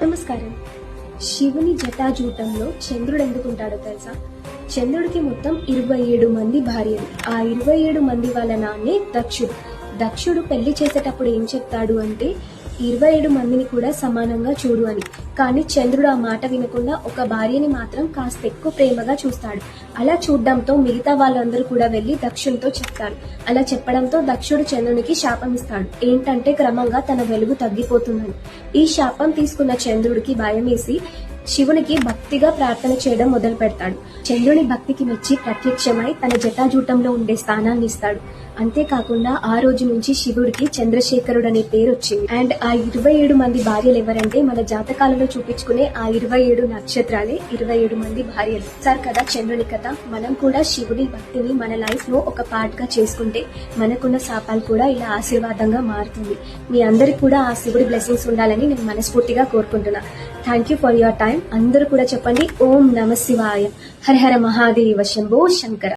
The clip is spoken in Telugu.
నమస్కారం. శివుని జటాజూటంలో చంద్రుడు ఎందుకుంటాడో తెలుసా? చంద్రుడికి మొత్తం 27 మంది భార్యలు. ఆ 27 మంది వాళ్ళ నాన్నే దక్షుడు. దక్షుడు పెళ్లి చేసేటప్పుడు ఏం చెప్తాడు అంటే 27 మందిని కూడా సమానంగా చూడు అని. కానీ చంద్రుడు ఆ మాట వినకుండా ఒక భార్యని మాత్రం కాస్త ఎక్కువ ప్రేమగా చూస్తాడు. అలా చూడడంతో మిగతా వాళ్ళందరూ కూడా వెళ్లి దక్షునితో చెప్తారు. అలా చెప్పడంతో దక్షుడు చంద్రునికి శాపం ఇస్తాడు. ఏంటంటే క్రమంగా తన వెలుగు తగ్గిపోతుందని. ఈ శాపం తీసుకున్న చంద్రుడికి భయమేసి శివునికి భక్తిగా ప్రార్థన చేయడం మొదలు పెడతాడు. చంద్రుని భక్తికి మెచ్చి ప్రత్యక్షమై తన జటాజూటంలో ఉండే స్థానాన్ని ఇస్తాడు. అంతేకాకుండా ఆ రోజు నుంచి శివుడికి చంద్రశేఖరుడు అనే పేరు వచ్చింది. అండ్ ఆ 27 మంది భార్యలు ఎవరంటే మన జాతకాలలో చూపించుకునే ఆ 27 నక్షత్రాలే 27 మంది భార్యలు. సార్ కదా చంద్రుని కథ. మనం కూడా శివుడి భక్తిని మన లైఫ్ లో ఒక పార్ట్ గా చేసుకుంటే మనకున్న శాపాలు కూడా ఇలా ఆశీర్వాదంగా మారుతుంది. మీ అందరికి కూడా ఆ శివుడి బ్లెస్సింగ్స్ ఉండాలని నేను మనస్ఫూర్తిగా కోరుకుంటున్నా. Thank you for your time. అందరూ కూడా చెప్పండి ఓం నమ శివాయ, హర హర మహాదేవ, శంభో శంకర.